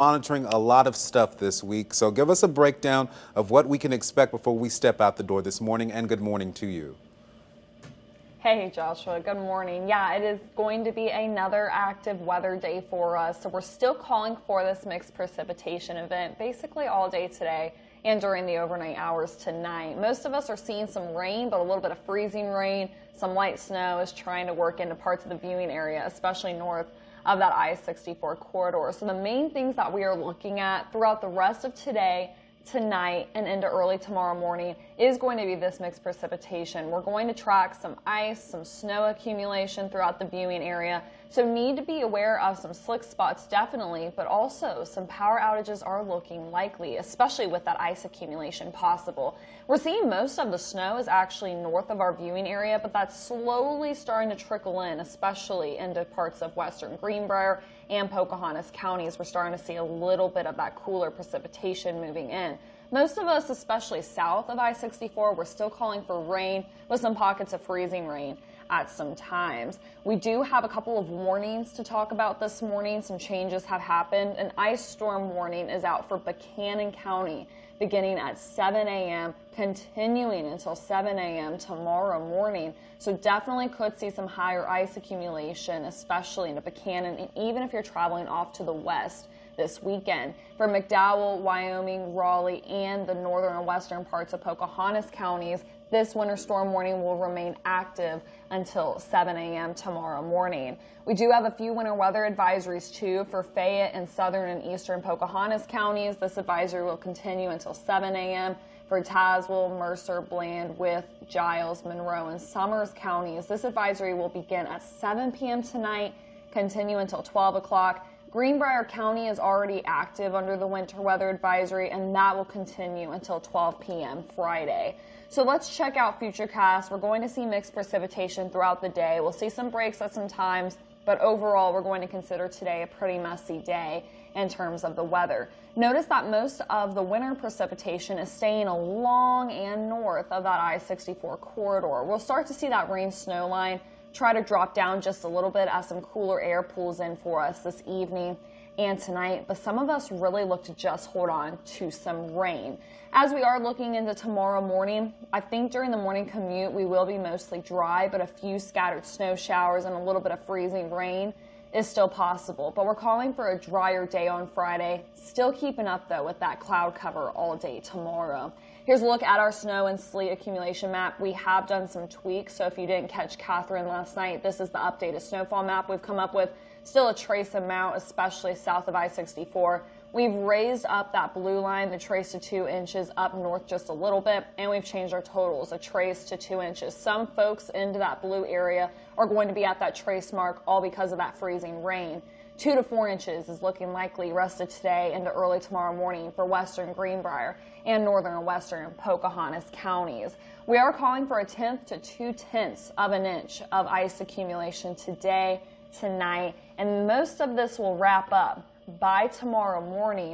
Monitoring a lot of stuff this week, so give us a breakdown of what we can expect before we step out the door this morning, and good morning to you. Hey Joshua, good morning. Yeah, it is going to be another active weather day for us. So we're still calling for this mixed precipitation event basically all day today and during the overnight hours tonight. Most of us are seeing some rain, but a little bit of freezing rain. Some light snow is trying to work into parts of the viewing area, especially north of that I-64 corridor. So the main things that we are looking at throughout the rest of today, tonight, and into early tomorrow morning is going to be this mixed precipitation. We're going to track some ice, some snow accumulation throughout the viewing area. So need to be aware of some slick spots definitely, but also some power outages are looking likely, especially with that ice accumulation possible. We're seeing most of the snow is actually north of our viewing area, but that's slowly starting to trickle in, especially into parts of western Greenbrier and Pocahontas counties. We're starting to see a little bit of that cooler precipitation moving in. Most of us, especially south of I-64, we're still calling for rain with some pockets of freezing rain at some times. We do have a couple of warnings to talk about this morning. Some changes have happened. An ice storm warning is out for Buchanan County beginning at 7 a.m., continuing until 7 a.m. tomorrow morning. So definitely could see some higher ice accumulation, especially in Buchanan, and even if you're traveling off to the west this weekend. For McDowell, Wyoming, Raleigh, and the northern and western parts of Pocahontas counties, this winter storm warning will remain active until 7 a.m. tomorrow morning. We do have a few winter weather advisories too for Fayette and southern and eastern Pocahontas counties. This advisory will continue until 7 a.m. For Tazewell, Mercer, Bland, Wythe, Giles, Monroe, and Summers counties. This advisory will begin at 7 p.m. tonight, continue until 12 o'clock. Greenbrier County is already active under the winter weather advisory, and that will continue until 12 p.m. Friday. So let's check out Futurecast. We're going to see mixed precipitation throughout the day. We'll see some breaks at some times, but overall we're going to consider today a pretty messy day in terms of the weather. Notice that most of the winter precipitation is staying along and north of that I-64 corridor. We'll start to see that rain snow line try to drop down just a little bit as some cooler air pulls in for us this evening and tonight, but some of us really look to just hold on to some rain. As we are looking into tomorrow morning, I think during the morning commute we will be mostly dry, but a few scattered snow showers and a little bit of freezing rain is still possible. But we're calling for a drier day on Friday, still keeping up though with that cloud cover all day tomorrow. Here's a look at our snow and sleet accumulation map. We have done some tweaks, so if you didn't catch Catherine last night, this is the updated snowfall map we've come up with. Still a trace amount, especially south of I-64. We've raised up that blue line, the trace to 2 inches, up north just a little bit, and we've changed our totals, a trace to 2 inches. Some folks into that blue area are going to be at that trace mark, all because of that freezing rain. 2 to 4 inches is looking likely rest of today into early tomorrow morning for western Greenbrier and northern and western Pocahontas counties. We are calling for 1/10 to 2/10 of an inch of ice accumulation today, tonight, and most of this will wrap up by tomorrow morning.